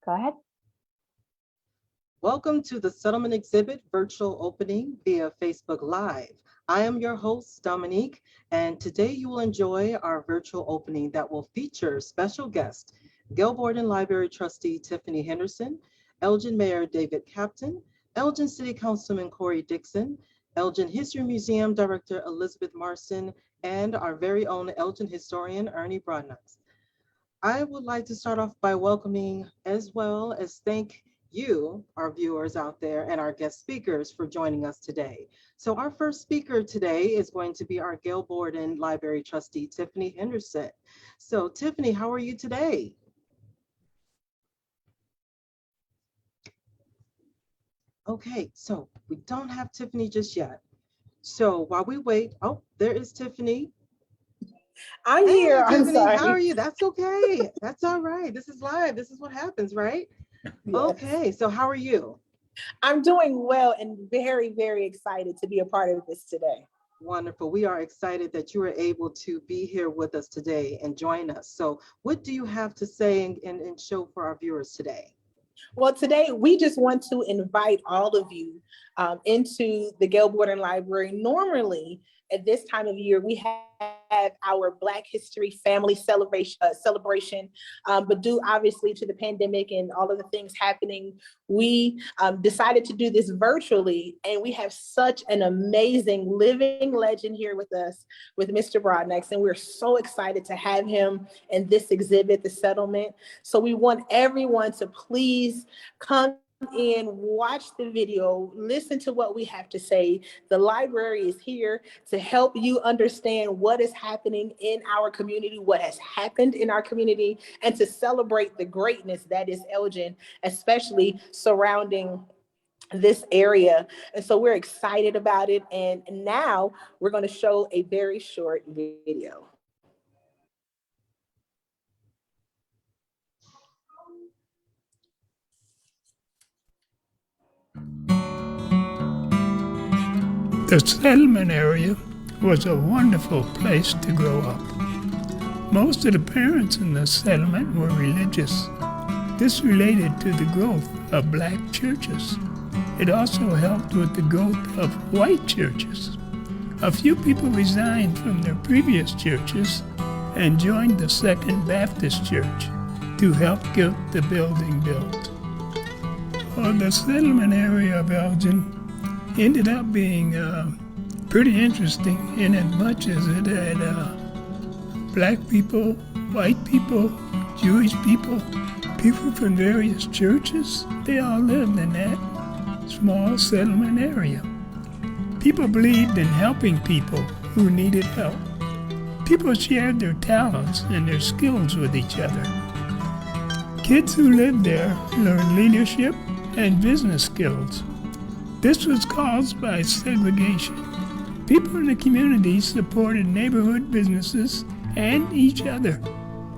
Go ahead. Welcome to the Settlement Exhibit virtual opening via Facebook Live. I am your host, Dominique, and today you will enjoy our virtual opening that will feature special guests, Gail Borden Library Trustee Tiffany Henderson, Elgin Mayor David Kaptain, Elgin City Councilman Corey Dixon, Elgin History Museum Director Elizabeth Marston, and our very own Elgin historian, Ernie Broadnax. I would like to start off by welcoming as well as thank you, our viewers out there, and our guest speakers for joining us today. So our first speaker today is going to be our Gail Borden Library Trustee, Tiffany Henderson. So Tiffany, how are you today? Okay, so we don't have Tiffany just yet. So while we wait, oh, there is Tiffany. I'm here. Tiffany, I'm sorry. how are you? That's okay. That's all right. This is live. This is what happens, right? Yes. Okay, so how are you? I'm doing well and very, very excited to be a part of this today. Wonderful. We are excited that you were able to be here with us today and join us. So what do you have to say and show for our viewers today? Well, today we just want to invite all of you into the Gail Borden Library. Normally, at this time of year, we have our Black History Family celebration, but due obviously to the pandemic and all of the things happening, we decided to do this virtually, and we have such an amazing living legend here with us, with Mr. Broadnax, and we're so excited to have him in this exhibit, The Settlement. So we want everyone to please come in, watch the video, listen to what we have to say. The library is here to help you understand what is happening in our community, what has happened in our community, and to celebrate the greatness that is Elgin, especially surrounding this area. And so we're excited about it. And now we're going to show a very short video. The settlement area was a wonderful place to grow up. Most of the parents in the settlement were religious. This related to the growth of Black churches. It also helped with the growth of white churches. A few people resigned from their previous churches and joined the Second Baptist Church to help get the building built. The settlement area of Elgin ended up being pretty interesting in as much as it had Black people, white people, Jewish people, people from various churches. They all lived in that small settlement area. People believed in helping people who needed help. People shared their talents and their skills with each other. Kids who lived there learned leadership and business skills. This was caused by segregation. People in the community supported neighborhood businesses and each other.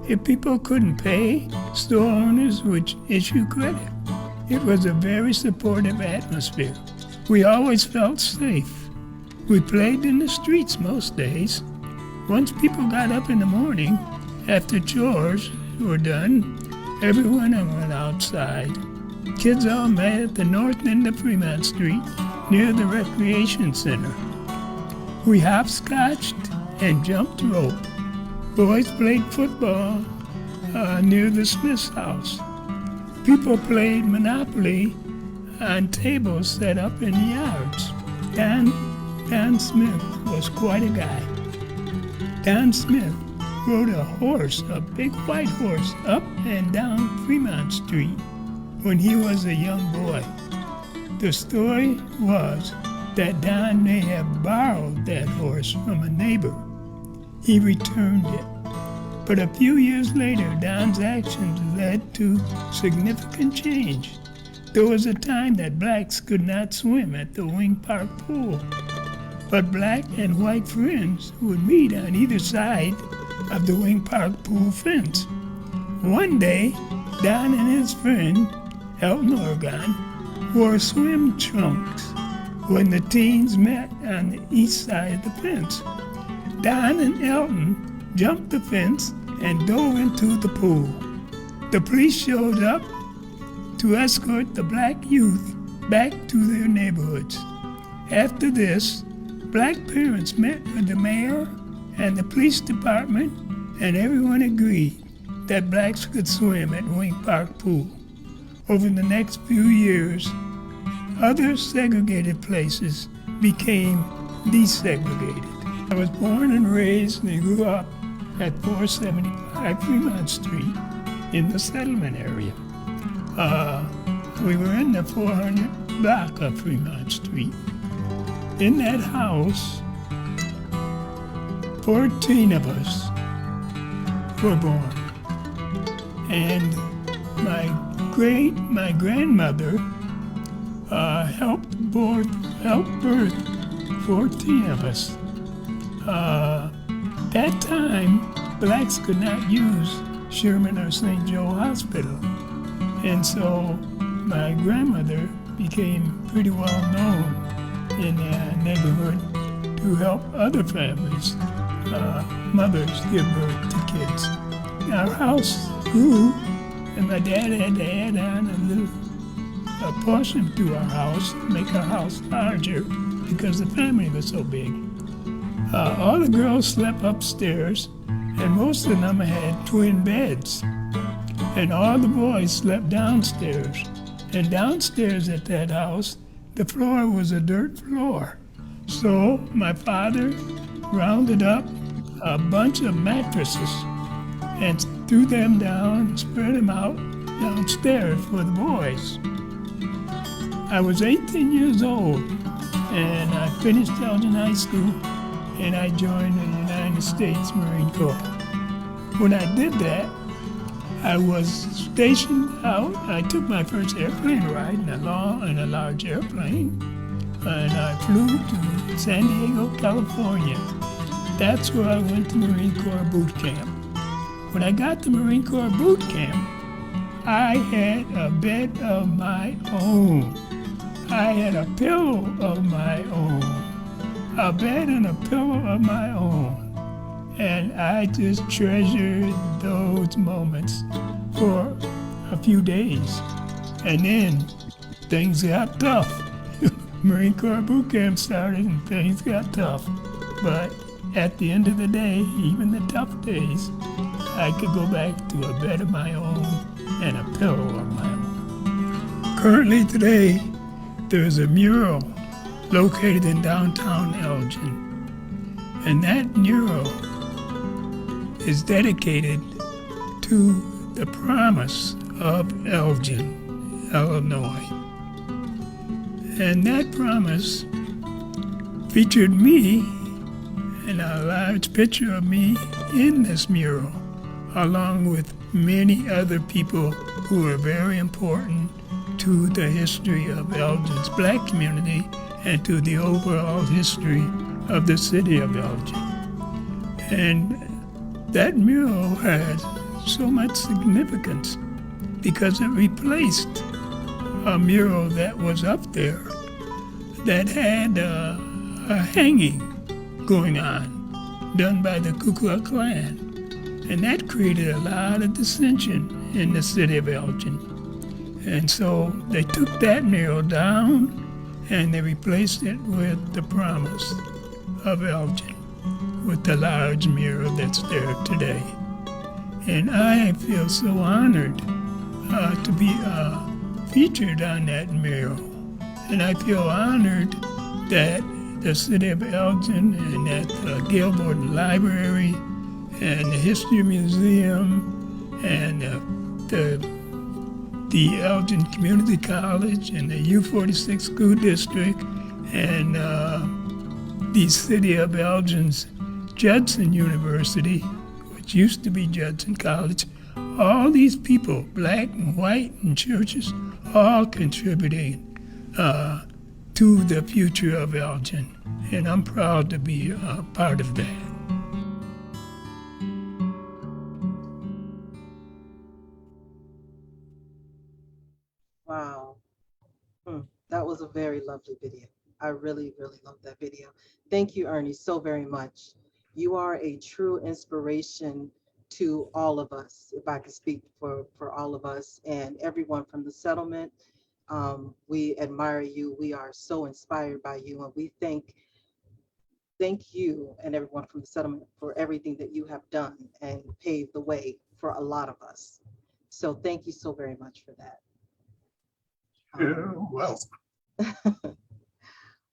If people couldn't pay, store owners would issue credit. It was a very supportive atmosphere. We always felt safe. We played in the streets most days. Once people got up in the morning, after chores were done, everyone went outside. Kids all met at the north end of Fremont Street, near the recreation center. We hopscotched and jumped rope. Boys played football near the Smith's house. People played Monopoly on tables set up in the yards. Don Smith was quite a guy. Don Smith rode a horse, a big white horse, up and down Fremont Street when he was a young boy. The story was that Don may have borrowed that horse from a neighbor. He returned it. But a few years later, Don's actions led to significant change. There was a time that Blacks could not swim at the Wing Park pool, but Black and white friends would meet on either side of the Wing Park pool fence. One day, Don and his friend, Elton Oregon, wore swim trunks when the teens met on the east side of the fence. Don and Elton jumped the fence and dove into the pool. The police showed up to escort the black youth back to their neighborhoods. After this, black parents met with the mayor and the police department, and everyone agreed that blacks could swim at Wing Park Pool. Over the next few years, other segregated places became desegregated. I was born and raised and grew up at 475 Fremont Street in the settlement area. We were in the 400 block of Fremont Street. In that house, 14 of us were born. And my grandmother helped birth 14 of us. That time, blacks could not use Sherman or St. Joe Hospital. And so my grandmother became pretty well known in the neighborhood to help other families, mothers give birth to kids. Our house grew, and my dad had to add on a portion to our house, make our house larger because the family was so big. All the girls slept upstairs, and most of them had twin beds. And all the boys slept downstairs. And downstairs at that house, the floor was a dirt floor. So my father rounded up a bunch of mattresses and threw them down, spread them out downstairs for the boys. I was 18 years old, and I finished Elgin High School, and I joined the United States Marine Corps. When I did that, I was stationed out. I took my first airplane ride in a large airplane, and I flew to San Diego, California. That's where I went to Marine Corps boot camp. When I got to Marine Corps boot camp, I had a bed of my own. I had a pillow of my own, a bed and a pillow of my own. And I just treasured those moments for a few days. And then things got tough. Marine Corps boot camp started and things got tough. But at the end of the day, even the tough days, I could go back to a bed of my own and a pillow of my own. Currently today, there's a mural located in downtown Elgin. And that mural is dedicated to the promise of Elgin, Illinois. And that promise featured me and a large picture of me in this mural, along with many other people who are very important to the history of Elgin's black community and to the overall history of the city of Elgin. And that mural has so much significance because it replaced a mural that was up there that had a hanging going on done by the Ku Klux Klan. And that created a lot of dissension in the city of Elgin. And so they took that mural down and they replaced it with the promise of Elgin, with the large mural that's there today. And I feel so honored to be featured on that mural. And I feel honored that the city of Elgin and that the Gail Borden Library and the History Museum and the Elgin Community College and the U46 School District and the city of Elgin's Judson University, which used to be Judson College, all these people, black and white and churches, all contributing to the future of Elgin. And I'm proud to be a part of that. Wow. That was a very lovely video. I really, really love that video. Thank you, Ernie, so very much. You are a true inspiration to all of us, if I could speak for all of us and everyone from the settlement. We admire you. We are so inspired by you, and we thank you and everyone from the settlement for everything that you have done and paved the way for a lot of us. So thank you so very much for that. Well,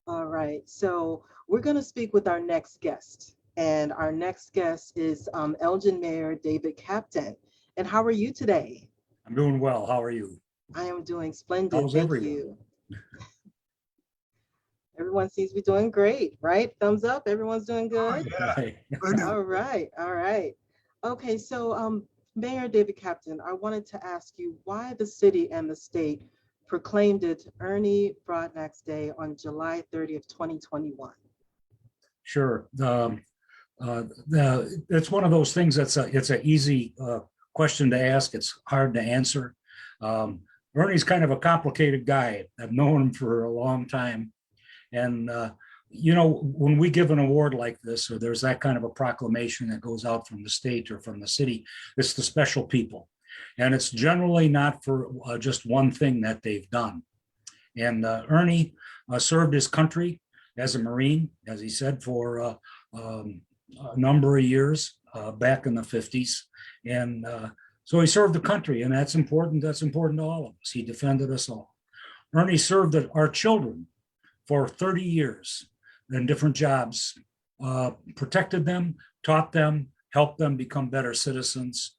All right, so we're going to speak with our next guest, and our next guest is Elgin Mayor David Kaptain. And how are you today? I'm doing well. How are you? I am doing splendid. How's Thank everyone? you. Everyone seems to be doing great, right? Thumbs up. Everyone's doing good. Hey, All right, all right. Okay, so Mayor David Kaptain, I wanted to ask you why the city and the state proclaimed it Ernie Broadnax Day on July 30th, 2021. Sure. It's one of those things it's an easy question to ask. It's hard to answer. Ernie's kind of a complicated guy. I've known him for a long time. And, when we give an award like this, or there's that kind of a proclamation that goes out from the state or from the city, it's the special people. And it's generally not for just one thing that they've done. And Ernie served his country as a Marine, as he said, for a number of years back in the 50s. And so he served the country, and that's important. That's important to all of us. He defended us all. Ernie served our children for 30 years in different jobs, protected them, taught them, helped them become better citizens.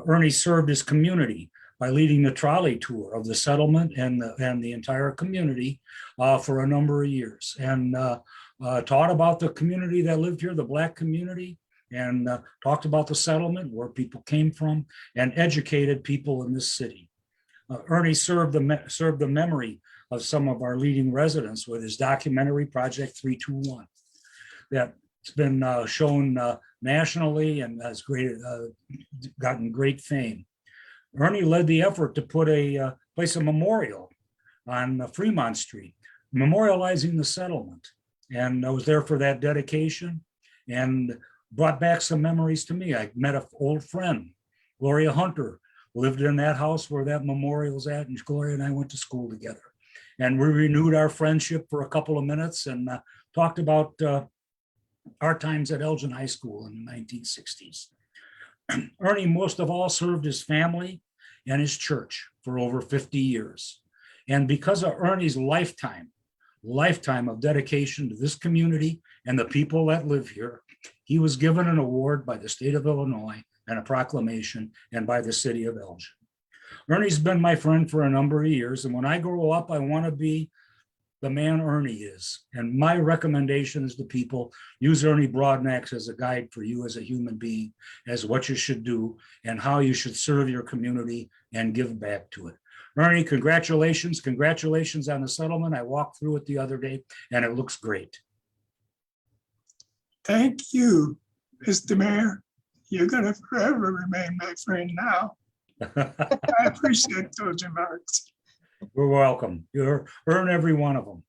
Ernie served his community by leading the trolley tour of the settlement and the entire community for a number of years, and taught about the community that lived here, the Black community, and talked about the settlement, where people came from, and educated people in this city. Ernie served the memory of some of our leading residents with his documentary Project 321 that's been shown nationally and has gotten great fame. Ernie led the effort to place a memorial on Fremont Street, memorializing the settlement. And I was there for that dedication and brought back some memories to me. I met an old friend, Gloria Hunter, lived in that house where that memorial's at, and Gloria and I went to school together. And we renewed our friendship for a couple of minutes and talked about our times at Elgin High School in the 1960s. Ernie most of all served his family and his church for over 50 years. And because of Ernie's lifetime of dedication to this community and the people that live here, he was given an award by the state of Illinois and a proclamation and by the city of Elgin. Ernie's been my friend for a number of years, and when I grow up, I want to be the man Ernie is. And my recommendations to people, use Ernie Broadnax as a guide for you as a human being, as what you should do and how you should serve your community and give back to it. Ernie, congratulations on the settlement. I walked through it the other day and it looks great. thank you, Mr. Mayor. You're going to forever remain my friend now. I appreciate those remarks. You're welcome. You earn every one of them.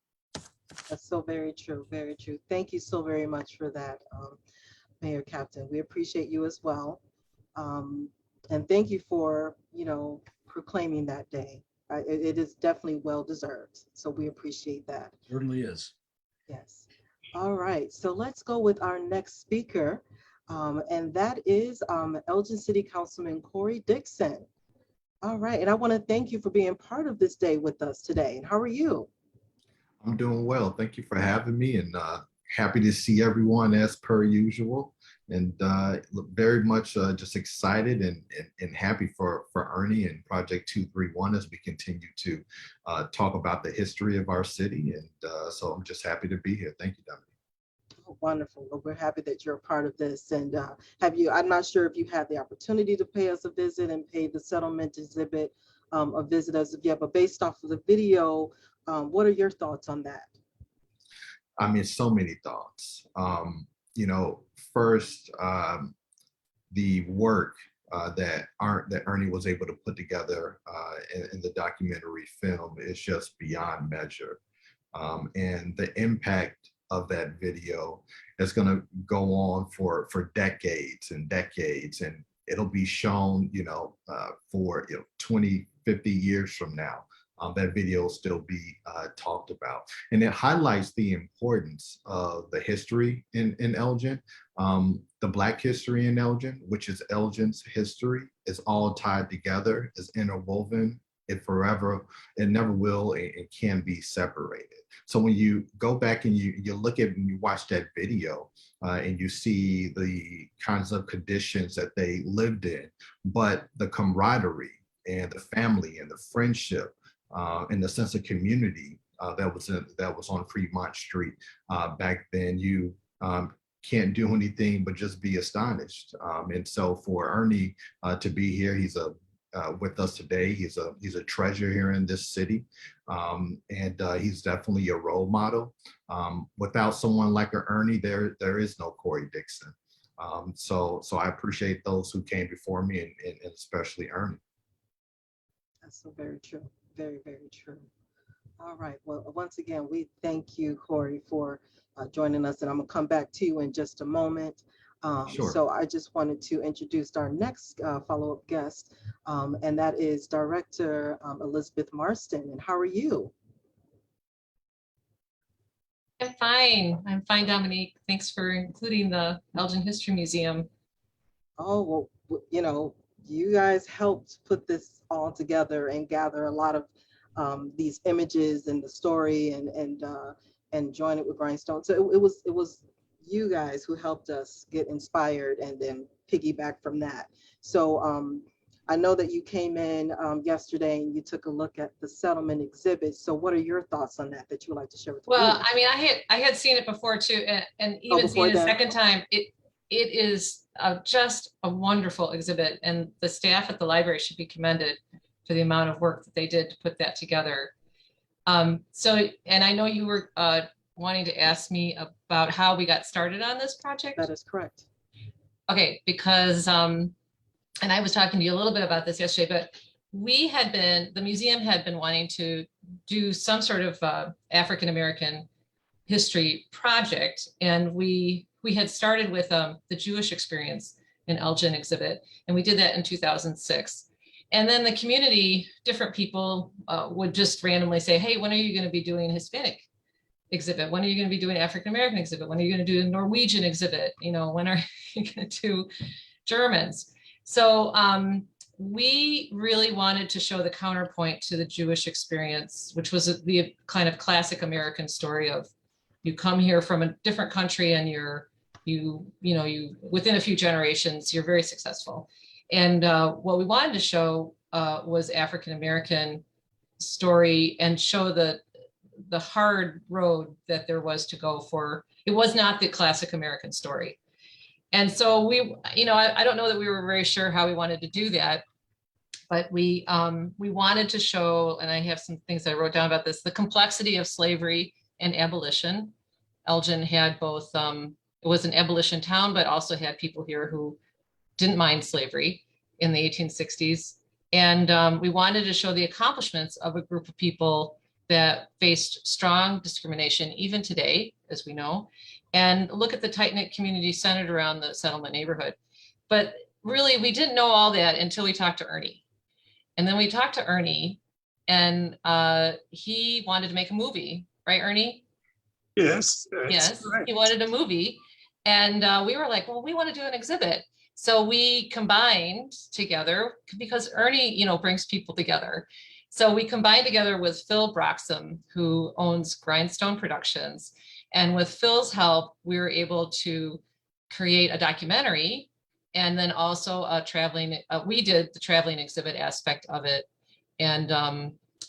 That's so very true, very true. Thank you so very much for that, Mayor Kaptain. We appreciate you as well. And thank you for, proclaiming that day. It is definitely well deserved. So we appreciate that. Certainly is. Yes. All right. So let's go with our next speaker. And that is Elgin City Councilman Corey Dixon. All right. And I want to thank you for being part of this day with us today. And how are you? I'm doing well. Thank you for having me, and happy to see everyone as per usual. And very much just excited and happy for Ernie and Project 231 as we continue to talk about the history of our city. And so I'm just happy to be here. Thank you, Dominique. Oh, wonderful. Well, we're happy that you're a part of this. And I'm not sure if you had the opportunity to pay us a visit and pay the settlement exhibit a visit as of yet, but based off of the video, what are your thoughts on that? I mean, so many thoughts. First, the work that Ernie was able to put together in the documentary film is just beyond measure. And the impact of that video is going to go on for decades and decades, and it'll be shown, for 20, 50 years from now. That video will still be talked about, and it highlights the importance of the history in Elgin. The Black history in Elgin, which is Elgin's history, is all tied together, is interwoven. It never will and can be separated. So when you go back and you look at and you watch that video and you see the kinds of conditions that they lived in, but the camaraderie and the family and the friendship and the sense of community that was on Fremont Street back then, you can't do anything but just be astonished. And so for Ernie to be here, he's with us today. He's a treasure here in this city, and he's definitely a role model. Without someone like Ernie, there is no Corey Dixon. So I appreciate those who came before me, and especially Ernie. That's so very true. Very, very true. All right. Well, once again, we thank you, Corey, for joining us, and I'm gonna come back to you in just a moment. Sure. So I just wanted to introduce our next follow-up guest, and that is Director Elizabeth Marston. And how are you? I'm fine. I'm fine, Dominique. Thanks for including the Elgin History Museum. Oh, well, you guys helped put this all together and gather a lot of these images and the story and join it with Grindstone. So it was you guys who helped us get inspired and then piggyback from that. So I know that you came in yesterday and you took a look at the settlement exhibit. So what are your thoughts on that you would like to share with the Well, viewers? I mean, I had seen it before too, and even seeing it a second time. It is just a wonderful exhibit, and the staff at the library should be commended for the amount of work that they did to put that together. So, and I know you were wanting to ask me about how we got started on this project. That is correct. Okay, because, and I was talking to you a little bit about this yesterday, but the museum had been wanting to do some sort of African-American history project. And we had started with the Jewish experience in Elgin exhibit, and we did that in 2006. And then the community, different people would just randomly say, hey, when are you going to be doing Hispanic exhibit? When are you going to be doing African-American exhibit? When are you going to do a Norwegian exhibit? When are you going to do Germans? So we really wanted to show the counterpoint to the Jewish experience, which was the kind of classic American story of you come here from a different country and you within a few generations, you're very successful. And what we wanted to show was African-American story and show the hard road that there was to go for. It was not the classic American story. And so I don't know that we were very sure how we wanted to do that, but we wanted to show, and I have some things I wrote down about this, the complexity of slavery and abolition. Elgin had both, it was an abolition town, but also had people here who didn't mind slavery in the 1860s. And we wanted to show the accomplishments of a group of people that faced strong discrimination even today, as we know, and look at the tight-knit community centered around the settlement neighborhood. But really, we didn't know all that until we talked to Ernie. And then we talked to Ernie, and he wanted to make a movie, right, Ernie? Yes. Yes, correct. he wanted a movie. And we were like, well, we want to do an exhibit. So we combined together, because Ernie, brings people together. So we combined together with Phil Broxham, who owns Grindstone Productions. And with Phil's help, we were able to create a documentary, and then also we did the traveling exhibit aspect of it. And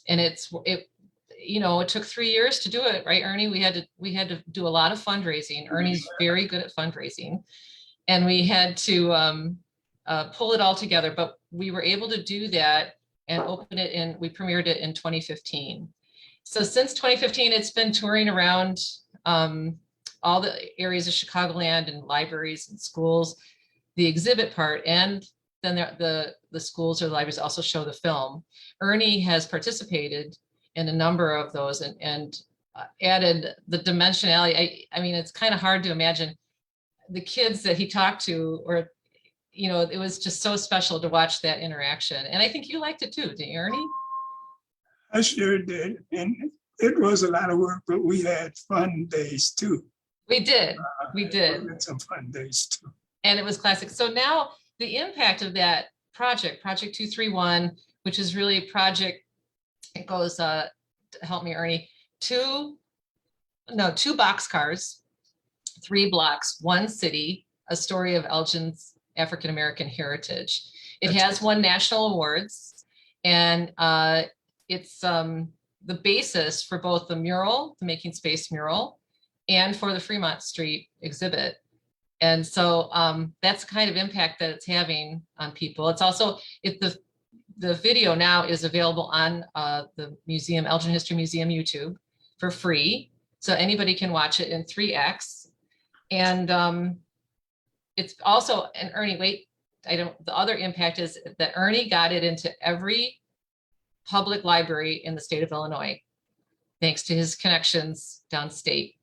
it took 3 years to do it, right, Ernie? We had to do a lot of fundraising. Ernie's very good at fundraising. And we had to pull it all together, but we were able to do that and we premiered it in 2015. So since 2015, it's been touring around all the areas of Chicagoland and libraries and schools, the exhibit part, and then the schools or the libraries also show the film. Ernie has participated in a number of those, and added the dimensionality. I mean, it's kind of hard to imagine the kids that he talked to, or, you know, it was just so special to watch that interaction. And I think you liked it too, didn't you, Ernie? I sure did. And it was a lot of work, but we had fun days too. We did. We did. We had some fun days too. And it was classic. So now the impact of that project 231, which is really a project, it goes, help me, Ernie, two boxcars, 3 blocks, 1 city, a story of Elgin's African-American heritage. It has won national awards, and it's the basis for both the mural, the Making Space mural, and for the Fremont Street exhibit. And so that's the kind of impact that it's having on people. It's also, the video now is available on the museum, Elgin History Museum YouTube for free. So anybody can watch it in 3X. And it's also, and Ernie, the other impact is that Ernie got it into every public library in the state of Illinois, thanks to his connections downstate.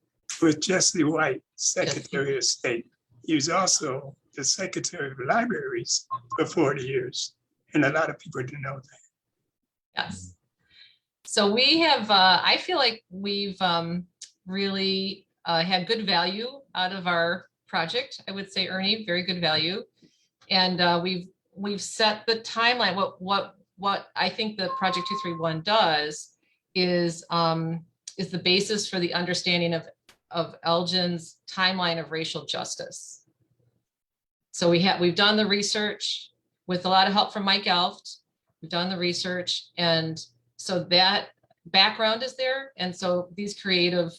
With Jesse White, Secretary of State. He was also the Secretary of Libraries for 40 years. And a lot of people didn't know that. Yes. So we have, I feel like we've really had good value out of our project. I would say, Ernie, very good value. And we've set the timeline. What I think the Project 231 does is the basis for the understanding of Elgin's timeline of racial justice. So we've done the research with a lot of help from Mike Elft. We've done the research, and so that background is there. And so these creative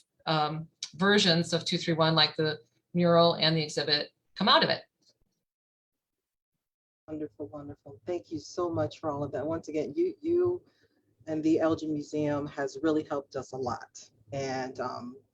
versions of 231, like the mural and the exhibit, come out of it. Wonderful, wonderful. Thank you so much for all of that. Once again, you and the Elgin Museum has really helped us a lot. And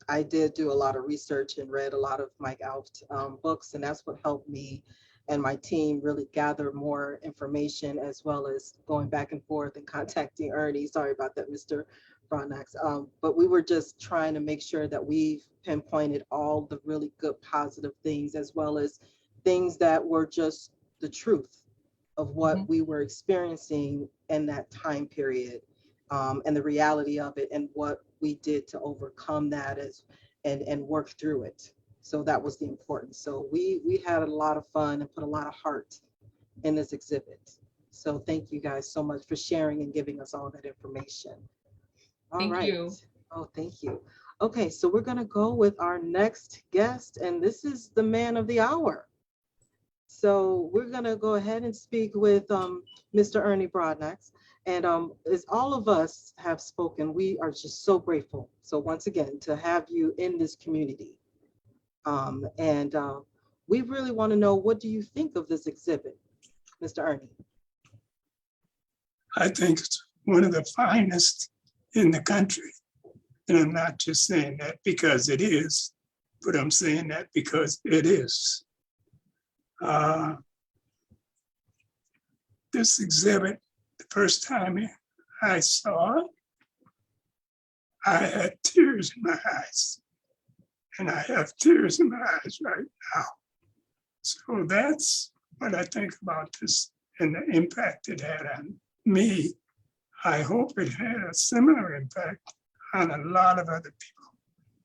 I did do a lot of research and read a lot of Mike Elft books, and that's what helped me and my team really gather more information, as well as going back and forth and contacting Ernie. Sorry about that, Mr. Broadnax. But we were just trying to make sure that we've pinpointed all the really good positive things, as well as things that were just the truth of what we were experiencing in that time period, and the reality of it, and what we did to overcome that and work through it. So that was the importance. So we had a lot of fun and put a lot of heart in this exhibit. So thank you guys so much for sharing and giving us all that information. Thank you. Oh, thank you. Okay, so we're gonna go with our next guest, and this is the man of the hour. So we're gonna go ahead and speak with Mr. Ernie Broadnax. And as all of us have spoken, we are just so grateful. So once again, to have you in this community. We really want to know, what do you think of this exhibit, Mr. Ernie? I think it's one of the finest in the country. And I'm not just saying that because it is, but I'm saying that because it is. This exhibit, the first time I saw it, I had tears in my eyes. And I have tears in my eyes right now. So that's what I think about this and the impact it had on me. I hope it had a similar impact on a lot of other people,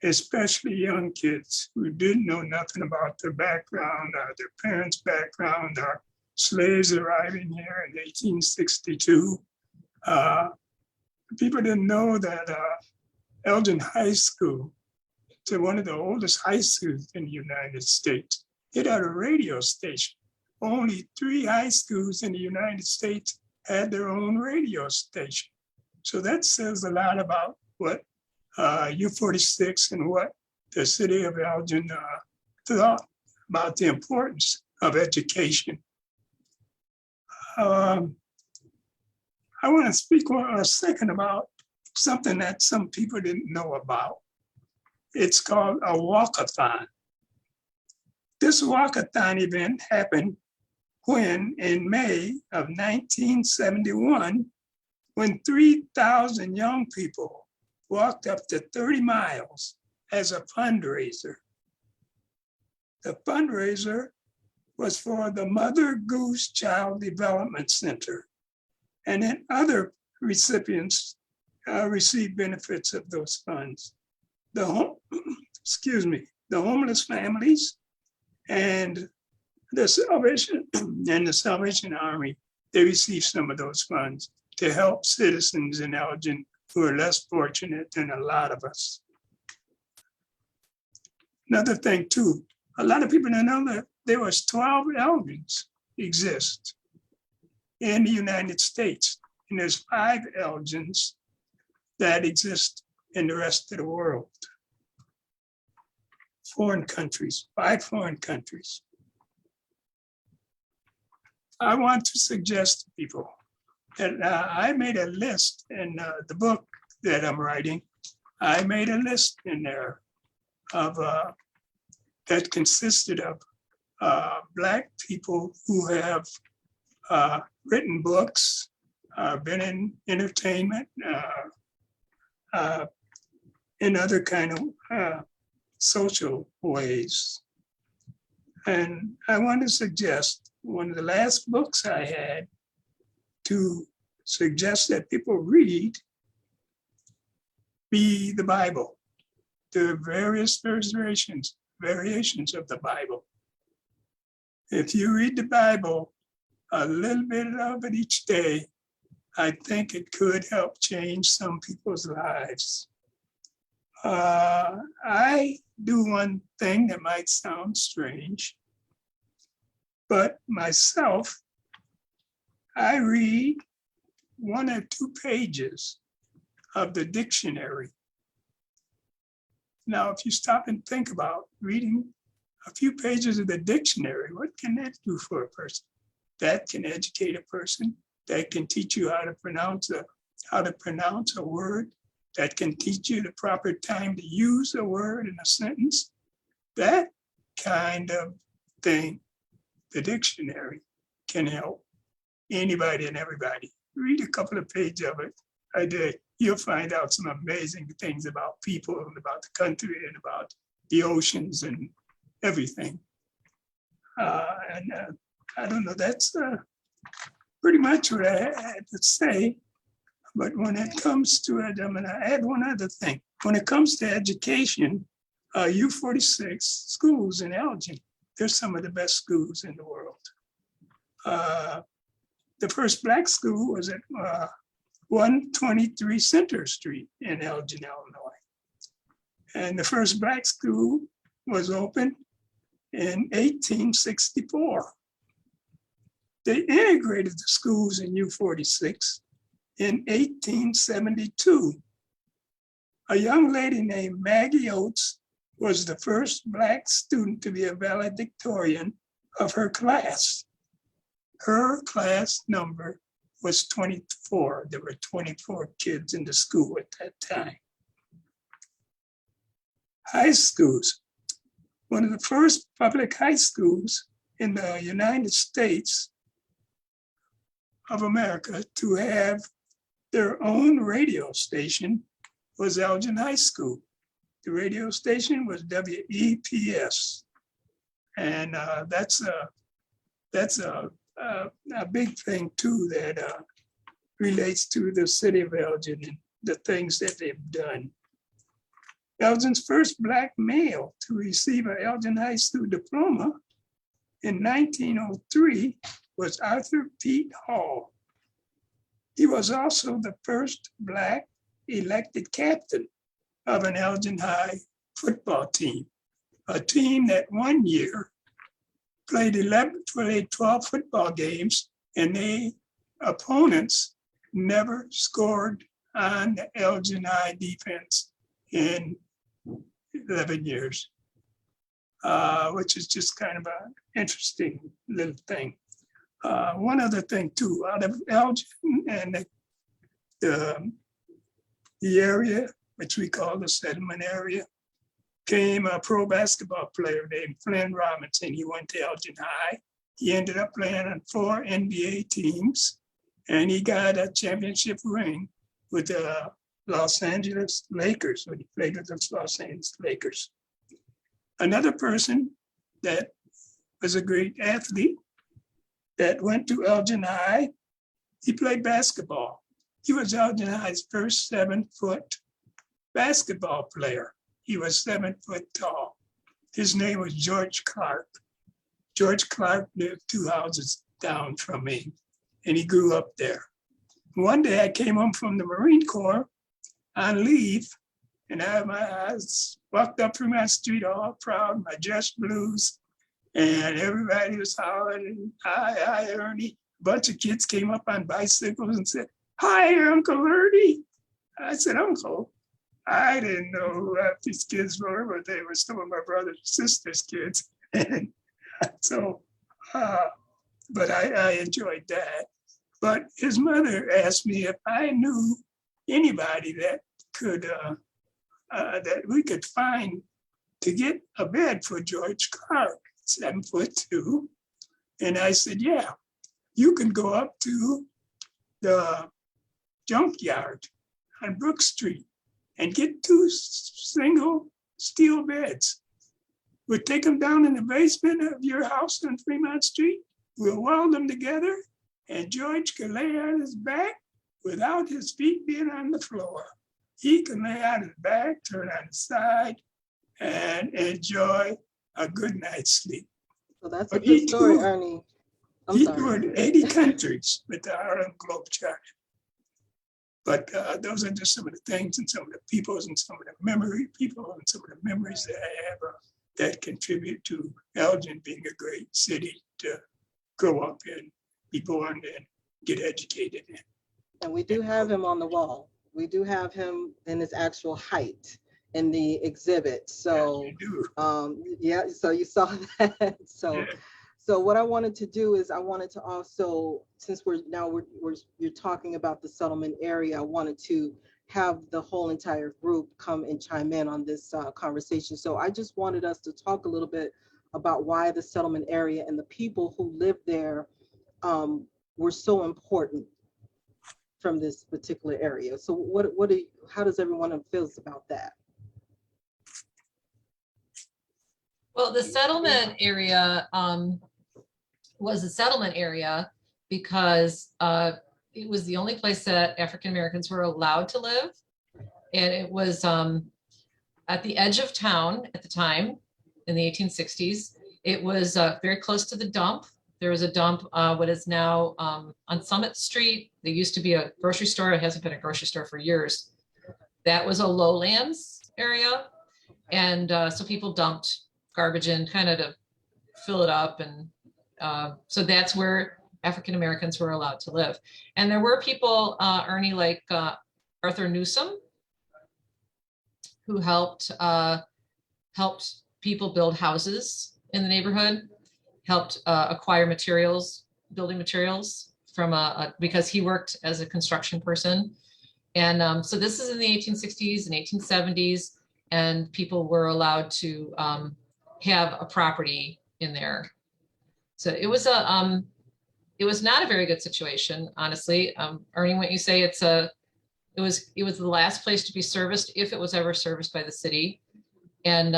especially young kids who didn't know nothing about their background or their parents' background or slaves arriving here in 1862. People didn't know that Elgin High School, to one of the oldest high schools in the United States, it had a radio station. Only 3 high schools in the United States had their own radio station. So that says a lot about what U46 and what the city of Elgin thought about the importance of education. I want to speak a second about something that some people didn't know about. It's called a walkathon. This walkathon event happened when, in May of 1971, when 3,000 young people walked up to 30 miles as a fundraiser. The fundraiser was for the Mother Goose Child Development Center. And then other recipients received benefits of those funds. The homeless families and the Salvation Army, they received some of those funds to help citizens in Elgin who are less fortunate than a lot of us. Another thing too, a lot of people don't know that there was 12 Elgins exist in the United States. And there's 5 Elgins that exist in the rest of the world. Foreign countries, 5 foreign countries. I want to suggest to people that I made a list in the book that I'm writing. I made a list in there of that consisted of Black people who have written books, been in entertainment, in other kind of social ways. And I want to suggest one of the last books I had to suggest that people read be the Bible, the various variations of the Bible. If you read the Bible, a little bit of it each day, I think it could help change some people's lives. I do one thing that might sound strange, but myself, I read 1 or 2 pages of the dictionary. Now, if you stop and think about reading a few pages of the dictionary, what can that do for a person? That can educate a person. That can teach you how to pronounce a word. That can teach you the proper time to use a word in a sentence. That kind of thing, the dictionary can help anybody and everybody. Read a couple of pages of it a day. You'll find out some amazing things about people and about the country and about the oceans and everything. I don't know, that's pretty much what I had to say. But when it comes to it, I'm gonna add one other thing. When it comes to education, U46 schools in Elgin, they're some of the best schools in the world. The first Black school was at 123 Center Street in Elgin, Illinois. And the first Black school was opened in 1864. They integrated the schools in U46 in 1872. A young lady named Maggie Oates was the first Black student to be a valedictorian of her class. Her class number was 24. There were 24 kids in the school at that time. High schools. One of the first public high schools in the United States of America to have their own radio station was Elgin High School. The radio station was WEPS. And that's a big thing too that relates to the city of Elgin and the things that they've done. Elgin's first Black male to receive an Elgin High School diploma in 1903 was Arthur Pete Hall. He was also the first Black elected captain of an Elgin High football team, a team that one year played 12 football games and the opponents never scored on the Elgin High defense in 11 years, which is just kind of an interesting little thing. One other thing too, out of Elgin and the area, which we call the settlement area, came a pro basketball player named Flynn Robinson. He went to Elgin High. He ended up playing on 4 NBA teams, and he got a championship ring with the Los Angeles Lakers when he played with the Los Angeles Lakers. Another person that was a great athlete that went to Elgin High, he played basketball. He was Elgin High's first 7-foot basketball player. He was 7 foot tall. His name was George Clark. George Clark lived 2 houses down from me, and he grew up there. One day I came home from the Marine Corps on leave, and I walked up through my street all proud, my dress blues, and everybody was hollering, hi, Ernie. A bunch of kids came up on bicycles and said, hi, Uncle Ernie. I said, Uncle, I didn't know who half these kids were, but they were some of my brother's sister's kids. And so, but I enjoyed that. But his mother asked me if I knew anybody that could, that we could find to get a bed for George Clark, 7'2". And I said, yeah, you can go up to the junkyard on Brook Street and get 2 single steel beds. We'll take them down in the basement of your house on Fremont Street. We'll weld them together, and George can lay on his back without his feet being on the floor. He can lay on his back, turn on his side, and enjoy a good night's sleep. So that's a good story, Ernie. He toured 80 countries with the Harlem Globetrotter. But those are just some of the things and some of the peoples and some of the memories that I have that contribute to Elgin being a great city to grow up in, be born in, get educated in. And we do have him on the wall. We do have him in his actual height in the exhibit. So, yeah, so you saw that. So. Yeah. So what I wanted to do is I wanted to also, since you're talking about the settlement area, I wanted to have the whole entire group come and chime in on this conversation. So I just wanted us to talk a little bit about why the settlement area and the people who live there were so important from this particular area. So how does everyone feels about that? Well, the settlement area was a settlement area because it was the only place that African Americans were allowed to live. And it was at the edge of town at the time in the 1860s. It was very close to the dump. There was a dump, what is now on Summit Street. There used to be a grocery store. It hasn't been a grocery store for years. That was a lowlands area. And so people dumped garbage in kind of to fill it up. And so that's where African Americans were allowed to live. And there were people, Ernie, like Arthur Newsom, who helped people build houses in the neighborhood, helped acquire materials, building materials from because he worked as a construction person. And so this is in the 1860s and 1870s, and people were allowed to have a property in there. So it was not a very good situation, honestly. Ernie, what you say, it was the last place to be serviced if it was ever serviced by the city. And,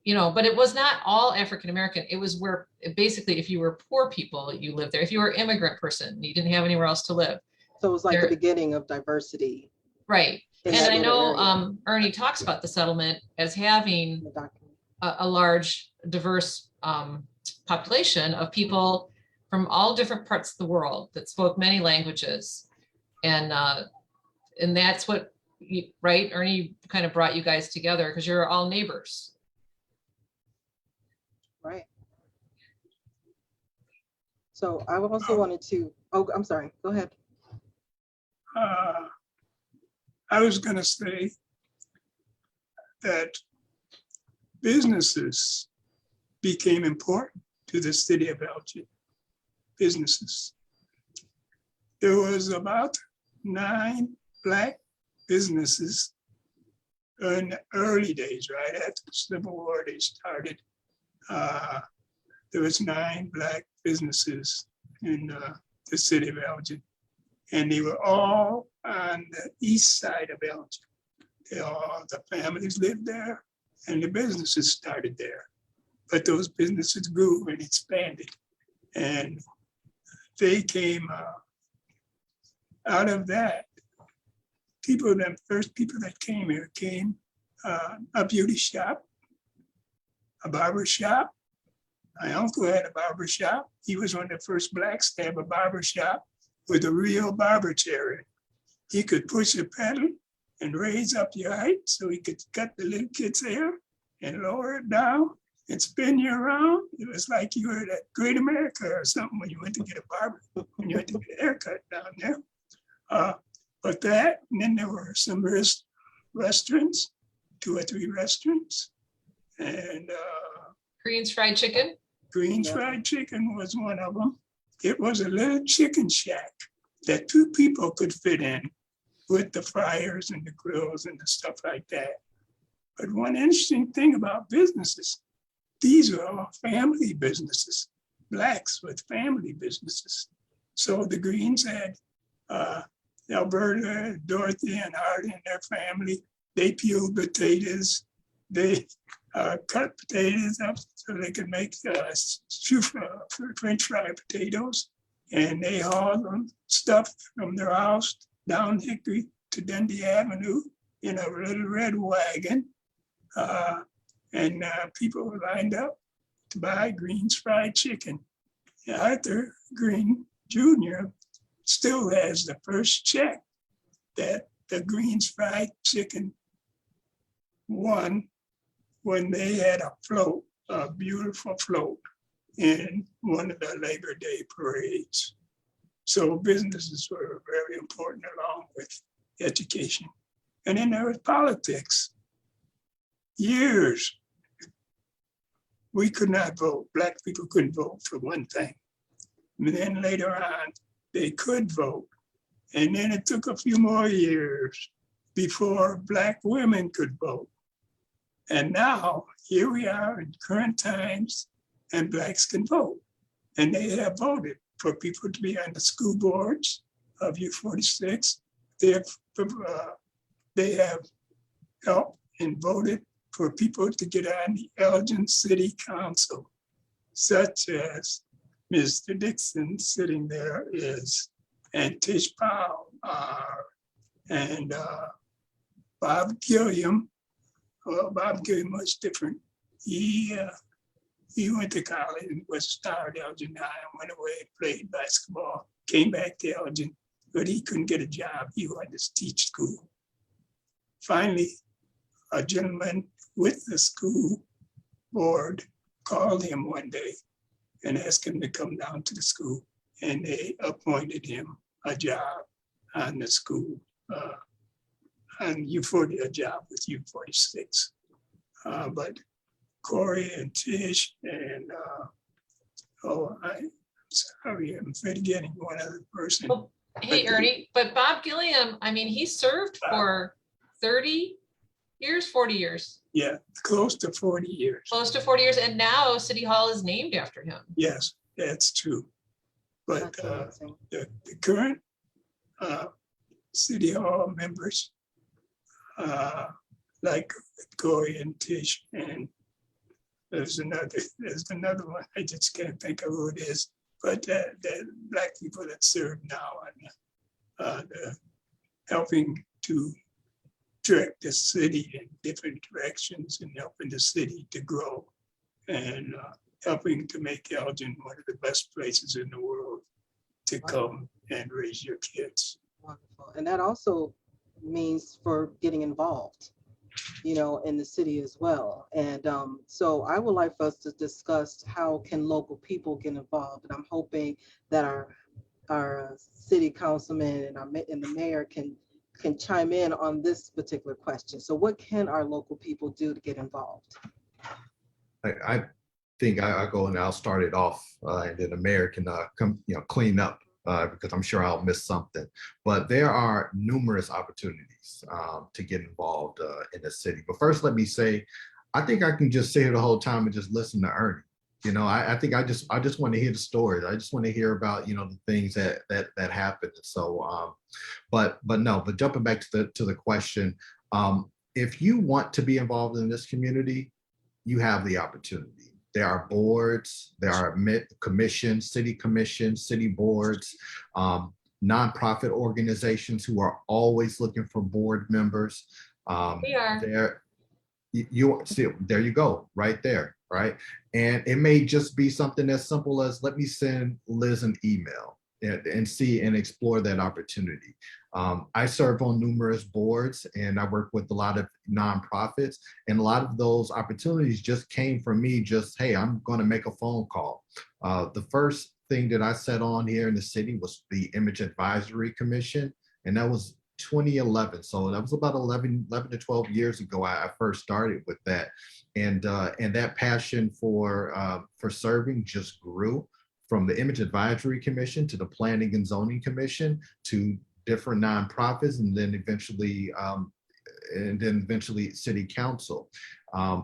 but it was not all African-American. It was where basically, if you were poor people, you lived there. If you were an immigrant person, you didn't have anywhere else to live. So it was like the beginning of diversity. Right. And I know Ernie talks about the settlement as having a large, diverse population of people from all different parts of the world that spoke many languages. And that's what, right, Ernie kind of brought you guys together because you're all neighbors. Right. So I also wanted to, I'm sorry, go ahead. I was going to say that businesses became important to the city of Elgin. Businesses. There was about 9 Black businesses in the early days, right after the Civil War, they started. There was 9 Black businesses in the city of Elgin. and they were all on the east side of Elgin. The families lived there, and the businesses started there. But those businesses grew and expanded, and they came out of that. The first people that came here came a beauty shop, a barber shop. My uncle had a barber shop. He was one of the first blacks to have a barber shop with a real barber chair in it. He could push a pedal and raise up your height so he could cut the little kid's hair and lower it down and spin you around. It was like you were at Great America or something when you went to get a barber, when you went to get a haircut down there. But that, and then there were some restaurants, 2 or 3 restaurants. And Green's Fried Chicken. Green's Fried Chicken was one of them. It was a little chicken shack that 2 people could fit in with the fryers and the grills and the stuff like that. But one interesting thing about businesses, these are all family businesses, blacks with family businesses. So the Greens had Alberta, Dorothy, and Artie and their family. They peeled potatoes. They cut potatoes up so they could make French fried potatoes. And they hauled them stuff from their house down Hickory to Dundee Avenue in a little red wagon. And people were lined up to buy Green's Fried Chicken. Arthur Green Jr. still has the first check that the Green's Fried Chicken won when they had a float, a beautiful float in one of the Labor Day parades. So businesses were very important along with education. And then there was politics. Years, we could not vote. Black people couldn't vote for one thing. And then later on, they could vote. And then it took a few more years before Black women could vote. And now, here we are in current times, and Blacks can vote. And they have voted for people to be on the school boards of U46. They have helped and voted for people to get on the Elgin City Council, such as Mr. Dixon sitting there is, and Tish Powell and Bob Gilliam. Well, Bob Gilliam was different. He went to college and was a star at Elgin High and went away and played basketball, came back to Elgin, but he couldn't get a job. He wanted to teach school. Finally, a gentleman with the school board called him one day and asked him to come down to the school, and they appointed him a job on the school, on U40, a job with U46. But Corey and Tish and, I'm sorry, I'm forgetting one other person. Well, hey, Ernie, but Bob Gilliam, I mean, he served for 30 years, 40 years. Yeah, close to 40 years. Close to 40 years, and now City Hall is named after him. Yes, that's true. But That's amazing. the current City Hall members, like Corey and Tish, and there's another one, I just can't think of who it is, but the Black people that serve now and helping to direct the city in different directions and helping the city to grow and helping to make Elgin one of the best places in the world to come and raise your kids. Wonderful. And that also means for getting involved, you know, in the city as well. And so I would like for us to discuss how can local people get involved. And I'm hoping that our city councilman and the mayor can chime in on this particular question. So what can our local people do to get involved? I think I'll go and I'll start it off, and then the mayor can come, clean up because I'm sure I'll miss something. But there are numerous opportunities to get involved in the city. But first, let me say, I think I can just sit here the whole time and just listen to Ernie. You know, I think I just want to hear the stories. I just want to hear about, you know, the things that happened. So, but jumping back to the question, if you want to be involved in this community, you have the opportunity. There are boards, there are commissions, city boards, nonprofit organizations who are always looking for board members. We are. You see, there you go, right there, right? And it may just be something as simple as, let me send Liz an email and see and explore that opportunity. I serve on numerous boards and I work with a lot of nonprofits, and a lot of those opportunities just came from me just, hey, I'm going to make a phone call. The first thing that I set on here in the city was the Image Advisory Commission, and that was 2011. So that was about 11 to 12 years ago. I first started with that, and that passion for serving just grew from the Image Advisory Commission to the Planning and Zoning Commission to different nonprofits, and then eventually City Council.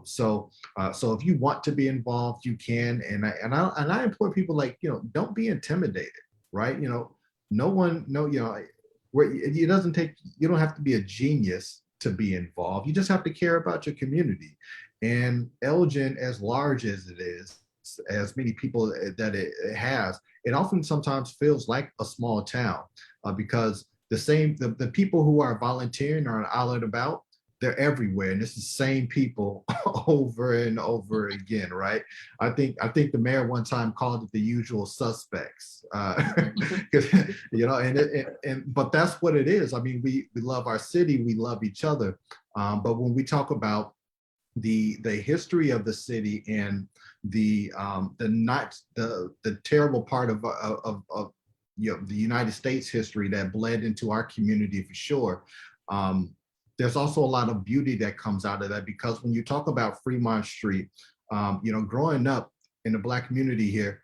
So if you want to be involved, you can. And I implore people, like, you know, don't be intimidated, right? You know, it doesn't take, you don't have to be a genius to be involved. You just have to care about your community. And Elgin, as large as it is, as many people that it has, it often sometimes feels like a small town, because the people who are volunteering are out and about, they're everywhere, and it's the same people over and over again, right? I think the mayor one time called it the usual suspects, you know, but that's what it is. I mean, we love our city, we love each other, but when we talk about the history of the city and the terrible part of you know, the United States history that bled into our community for sure. There's also a lot of beauty that comes out of that, because when you talk about Fremont Street, you know, growing up in the Black community here,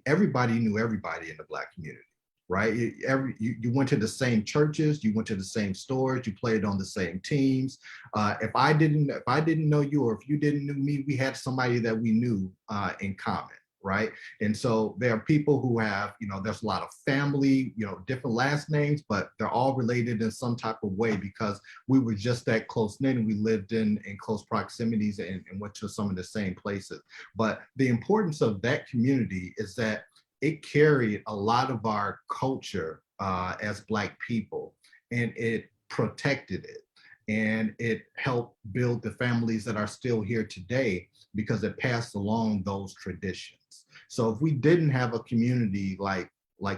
everybody knew everybody in the Black community, right? You went to the same churches, you went to the same stores, you played on the same teams. If I didn't know you, or if you didn't know me, we had somebody that we knew in common. Right. And so there are people who have, you know, there's a lot of family, you know, different last names, but they're all related in some type of way, because we were just that close knit, and we lived in close proximities and went to some of the same places. But the importance of that community is that it carried a lot of our culture as Black people, and it protected it. And it helped build the families that are still here today, because it passed along those traditions. So if we didn't have a community like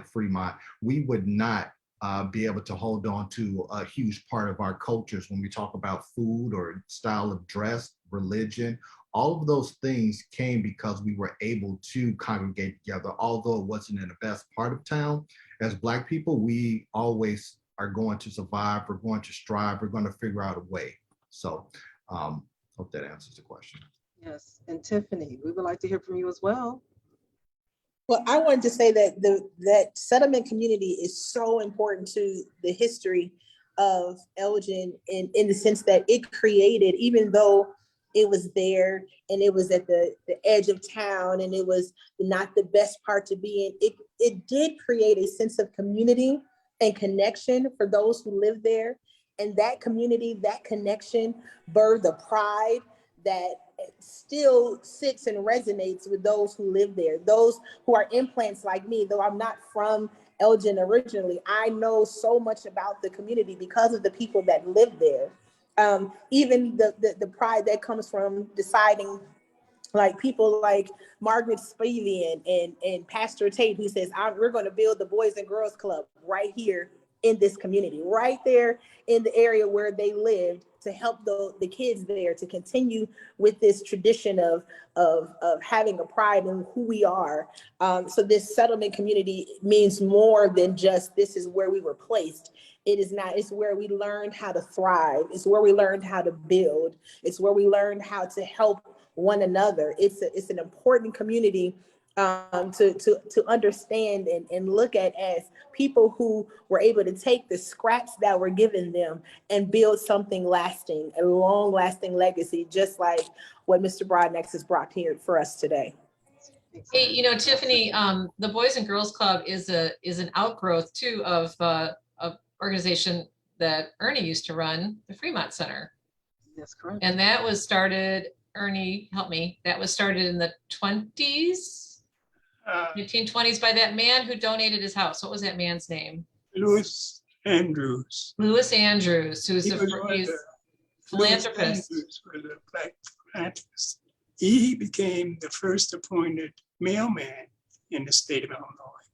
Fremont, we would not be able to hold on to a huge part of our cultures when we talk about food or style of dress, religion. All of those things came because we were able to congregate together. Although it wasn't in the best part of town, as Black people, we always are going to survive, we're going to strive, we're going to figure out a way. So hope that answers the question. Yes, and Tiffany, we would like to hear from you as well. Well, I wanted to say that that settlement community is so important to the history of Elgin in the sense that it created, even though it was there and it was at the edge of town and it was not the best part to be in, it did create a sense of community and connection for those who live there. And that community, that connection birthed the pride that still sits and resonates with those who live there. Those who are implants like me, though I'm not from Elgin originally, I know so much about the community because of the people that live there. Even the pride that comes from deciding, like people like Margaret Spivey and Pastor Tate, who says, we're going to build the Boys and Girls Club right here in this community, right there in the area where they lived, to help the kids there to continue with this tradition of having a pride in who we are. So this settlement community means more than just this is where we were placed. It is not, it's where we learned how to thrive. It's where we learned how to build. It's where we learned how to help one another. It's an important community to understand and look at as people who were able to take the scraps that were given them and build something lasting, a long lasting legacy, just like what Mr. Broadnax has brought here for us today. Hey, you know, Tiffany, the Boys and Girls Club is an outgrowth too of organization that Ernie used to run, the Fremont Center. That's correct. And that was started, Ernie, help me, that was started in the 20s, Uh, 1920s by that man who donated his house. What was that man's name? Louis Andrews. Louis Andrews, who's He a was one of he's the- philanthropist. Louis Andrews was a black philanthropist. He became the first appointed mailman in the state of Illinois.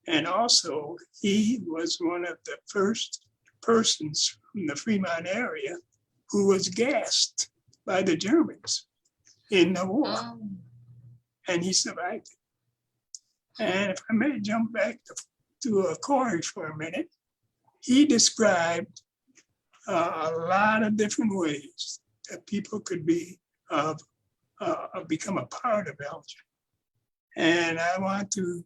And also, he was one of the first persons from the Fremont area who was gassed by the Germans in the war, Oh, and he survived it. And if I may jump back to Corey for a minute, he described a lot of different ways that people could be become a part of Elgin. And I want to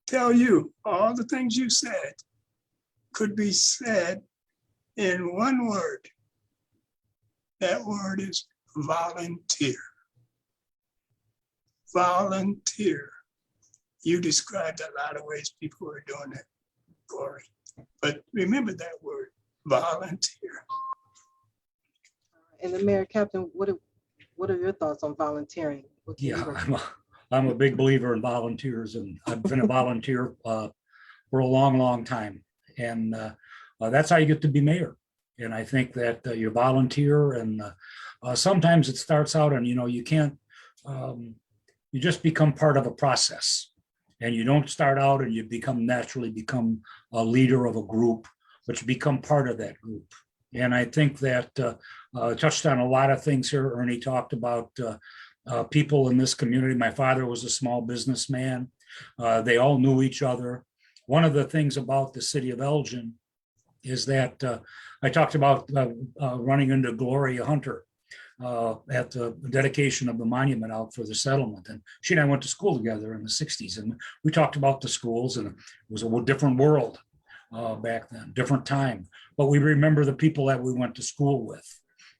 tell you, all the things you said could be said in one word. That word is volunteer. Volunteer. You described a lot of ways people were doing it, Corey. But remember that word, volunteer. And the Mayor, Captain, what are your thoughts on volunteering? What can you Yeah, recommend? I'm a big believer in volunteers, and I've been a volunteer for a long, long time. And that's how you get to be mayor. And I think that you volunteer, and sometimes it starts out and, you can't, you just become part of a process. And you don't start out and you naturally become a leader of a group, but you become part of that group. And I think that touched on a lot of things here. Ernie talked about people in this community. My father was a small businessman. They all knew each other. One of the things about the city of Elgin is that I talked about running into Gloria Hunter at the dedication of the monument out for the settlement. And she and I went to school together in the 60s. And we talked about the schools, and it was a different world back then, different time. But we remember the people that we went to school with.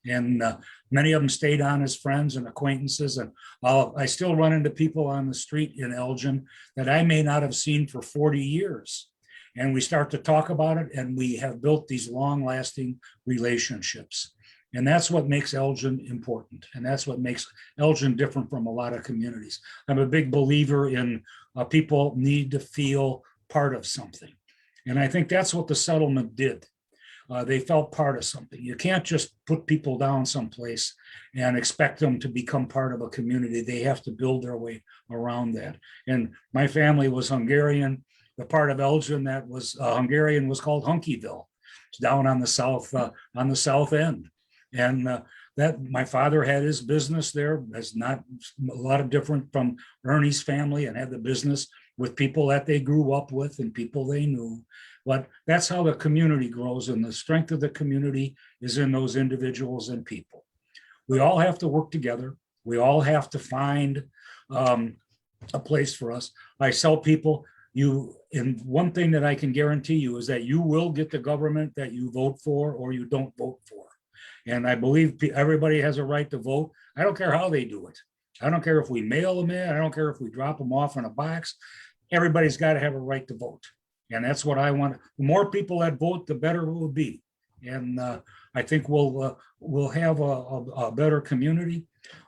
And many of them stayed on as friends and acquaintances. And I still run into people on the street in Elgin that I may not have seen for 40 years. And we start to talk about it, and we have built these long-lasting relationships. And that's what makes Elgin important. And that's what makes Elgin different from a lot of communities. I'm a big believer in people need to feel part of something. And I think that's what the settlement did. They felt part of something. You can't just put people down someplace and expect them to become part of a community. They have to build their way around that. And my family was Hungarian. The part of Elgin that was Hungarian was called Hunkyville. It's down on the south end. And that my father had his business there. That's not a lot of different from Ernie's family, and had the business with people that they grew up with and people they knew. But that's how the community grows, and the strength of the community is in those individuals and people. We all have to work together. We all have to find a place for us. I tell people, and one thing that I can guarantee you is that you will get the government that you vote for or you don't vote for. And I believe everybody has a right to vote. I don't care how they do it. I don't care if we mail them in. I don't care if we drop them off in a box. Everybody's got to have a right to vote. And that's what I want. The more people that vote, the better it will be. And I think we'll have a better community.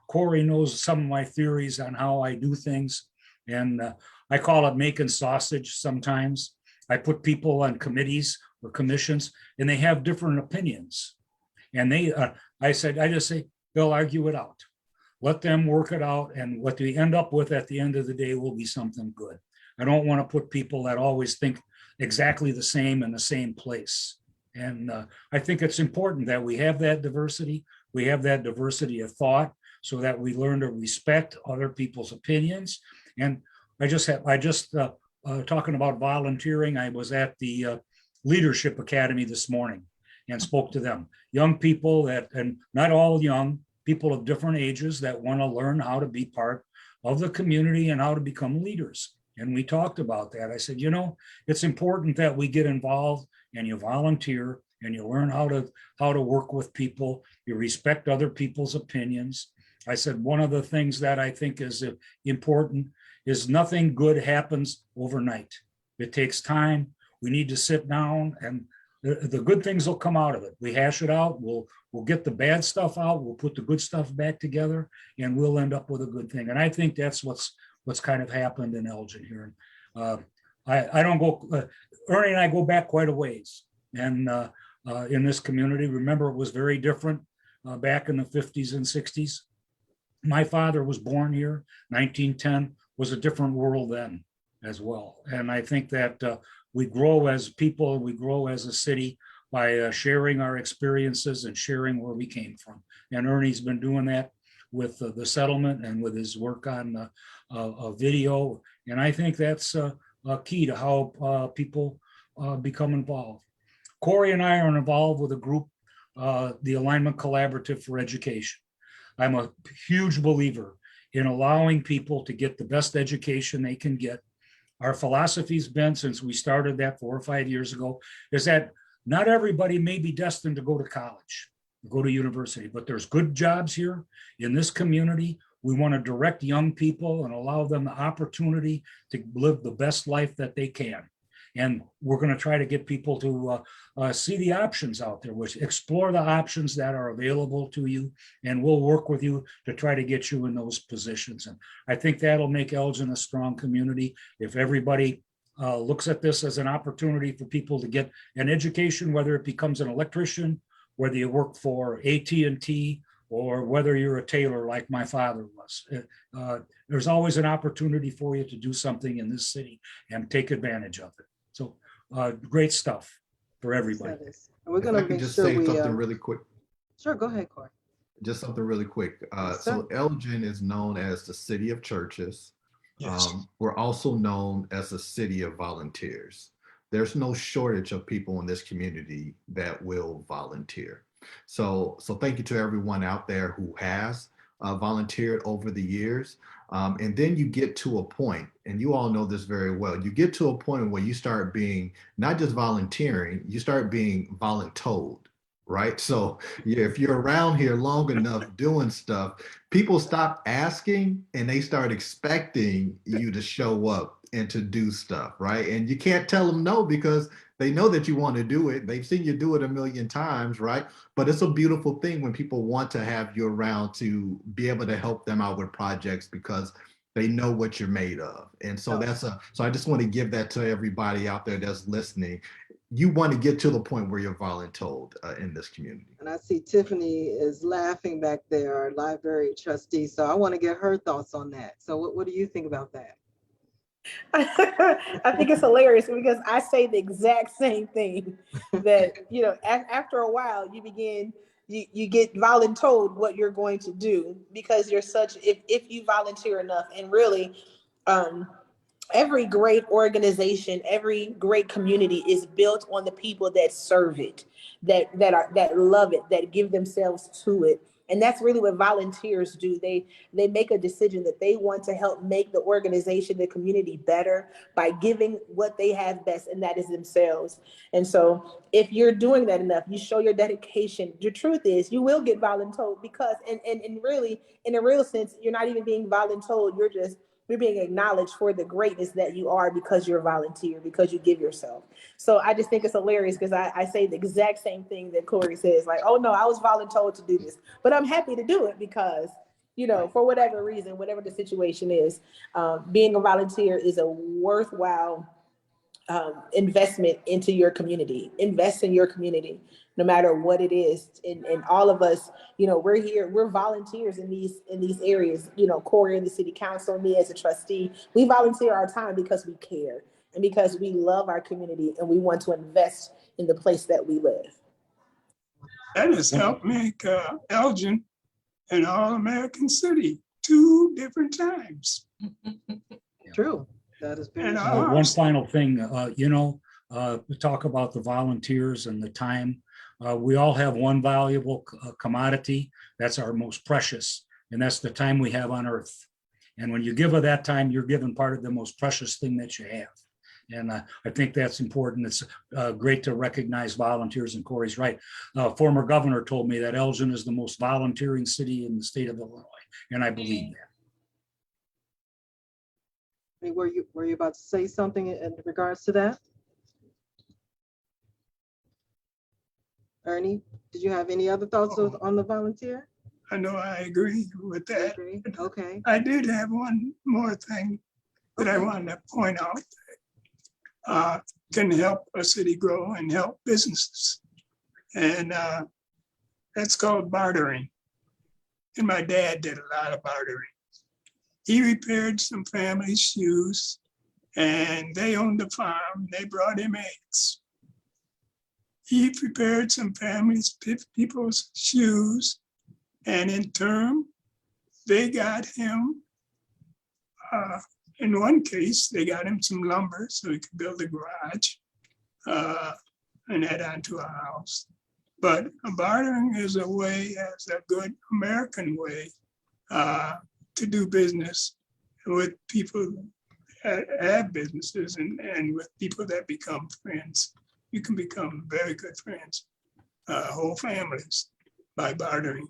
Corey knows some of my theories on how I do things. And I call it making sausage sometimes. I put people on committees or commissions, and they have different opinions. And I just say, they'll argue it out. Let them work it out. And what they end up with at the end of the day will be something good. I don't want to put people that always think exactly the same in the same place. And I think it's important that we have that diversity. We have that diversity of thought so that we learn to respect other people's opinions. And talking about volunteering, I was at the Leadership Academy this morning and spoke to them. Young people and not all young, people of different ages that want to learn how to be part of the community and how to become leaders. And we talked about that. I said, it's important that we get involved and you volunteer and you learn how to work with people. You respect other people's opinions. I said, one of the things that I think is important is nothing good happens overnight. It takes time. We need to sit down and the good things will come out of it. We hash it out. We'll get the bad stuff out. We'll put the good stuff back together and we'll end up with a good thing. And I think that's what's kind of happened in Elgin here. I don't go, Ernie and I go back quite a ways. And in this community, remember it was very different back in the 50s and 60s. My father was born here, 1910 was a different world then as well. And I think that we grow as people, we grow as a city by sharing our experiences and sharing where we came from. And Ernie's been doing that with the settlement and with his work on video. And I think that's a key to how people become involved. Corey and I are involved with a group, the Alignment Collaborative for Education. I'm a huge believer in allowing people to get the best education they can get. Our philosophy's been, since we started that 4 or 5 years ago, is that not everybody may be destined to go to college, go to university, but there's good jobs here in this community. We want to direct young people and allow them the opportunity to live the best life that they can. And we're going to try to get people to see the options out there, which explore the options that are available to you. And we'll work with you to try to get you in those positions. And I think that'll make Elgin a strong community. If everybody looks at this as an opportunity for people to get an education, whether it becomes an electrician, whether you work for AT&T, or whether you're a tailor like my father was. There's always an opportunity for you to do something in this city and take advantage of it. So great stuff for everybody. And we're going to make just sure say we something really quick. Sure, go ahead, Corey. Just something really quick. So Elgin is known as the city of churches. Yes. We're also known as a city of volunteers. There's no shortage of people in this community that will volunteer. So thank you to everyone out there who has volunteered over the years. And then you get to a point, and you all know this very well, you get to a point where you start being not just volunteering, you start being voluntold, right? So yeah, if you're around here long enough doing stuff, people stop asking and they start expecting you to show up and to do stuff, right? And you can't tell them no because they know that you want to do it. They've seen you do it a million times, right? But it's a beautiful thing when people want to have you around to be able to help them out with projects because they know what you're made of. And so so I just want to give that to everybody out there that's listening. You want to get to the point where you're voluntold in this community. And I see Tiffany is laughing back there, our library trustee. So I want to get her thoughts on that. So what do you think about that? I think it's hilarious because I say the exact same thing that, after a while you get voluntold what you're going to do because you're if you volunteer enough. And really, every great organization, every great community is built on the people that serve it, that love it, that give themselves to it. And that's really what volunteers do. They make a decision that they want to help make the organization, the community better by giving what they have best, and that is themselves. And so if you're doing that enough, you show your dedication. The truth is you will get voluntold because, and really, in a real sense, you're not even being voluntold. You're being acknowledged for the greatness that you are because you're a volunteer, because you give yourself. So I just think it's hilarious because I say the exact same thing that Corey says, like, oh no, I was voluntold to do this, but I'm happy to do it because, for whatever reason, whatever the situation is, being a volunteer is a worthwhile investment into your community. Invest in your community, no matter what it is. And all of us, we're here, we're volunteers in these areas. Corey in the city council, me as a trustee, we volunteer our time because we care and because we love our community and we want to invest in the place that we live. That has helped make Elgin an all-American city 2 different times. True. That is very true. One final thing, we talk about the volunteers and the time. We all have one valuable commodity. That's our most precious, and that's the time we have on earth. And when you give of that time, you're given part of the most precious thing that you have. And I think that's important. It's great to recognize volunteers, and Corey's right. Former governor told me that Elgin is the most volunteering city in the state of Illinois. and I believe that. Were you about to say something in regards to that? Ernie, did you have any other thoughts on the volunteer? I know I agree with You that. agree? Okay. I did have one more thing that I wanted to point out that can help a city grow and help businesses. And that's called bartering. And my dad did a lot of bartering. He repaired some family's shoes and they owned a farm. They brought him eggs. He prepared some people's shoes, and in turn, they got him, in one case, they got him some lumber so he could build a garage and add on to a house. But bartering is a way, as a good American way to do business with people that have businesses and with people that become friends. You can become very good friends, whole families, by bartering,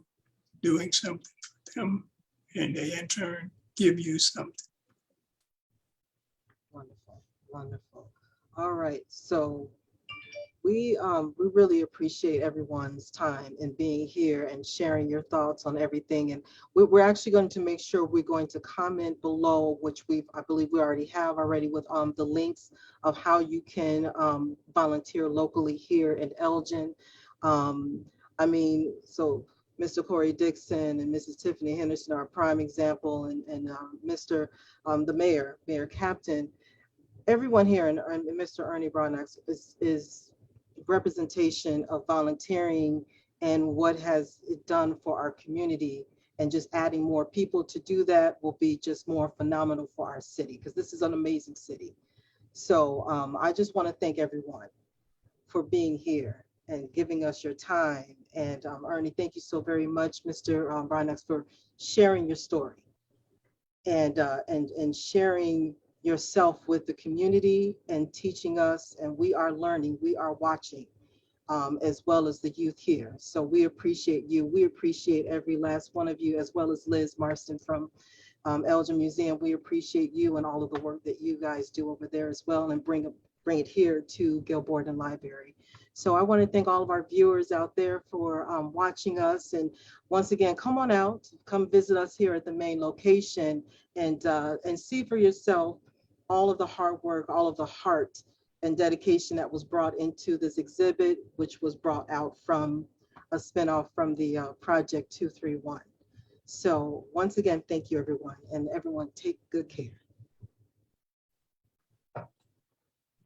doing something for them, and they in turn give you something. Wonderful, wonderful. All right, so we really appreciate everyone's time and being here and sharing your thoughts on everything. And we're actually going to make sure we're going to comment below, which I believe we already have already, with the links of how you can volunteer locally here in Elgin. I mean, so Mr. Corey Dixon and Mrs. Tiffany Henderson are a prime example, and Mr. The Mayor Kaptain, everyone here, and Mr. Ernie Broadnax is representation of volunteering and what has it done for our community, and just adding more people to do that will be just more phenomenal for our city, because this is an amazing city. So I just want to thank everyone for being here and giving us your time. And Ernie, thank you so very much, Mr. Broadnax, for sharing your story and sharing yourself with the community and teaching us. And we are learning, we are watching, as well as the youth here. So we appreciate you. We appreciate every last one of you, as well as Liz Marston from Elgin Museum. We appreciate you and all of the work that you guys do over there as well, and bring it here to Gail Borden Library. So I want to thank all of our viewers out there for watching us. And once again, come on out, come visit us here at the main location, and see for yourself all of the hard work, all of the heart and dedication that was brought into this exhibit, which was brought out from a spinoff from the Project 231. So once again, thank you, everyone, and everyone take good care.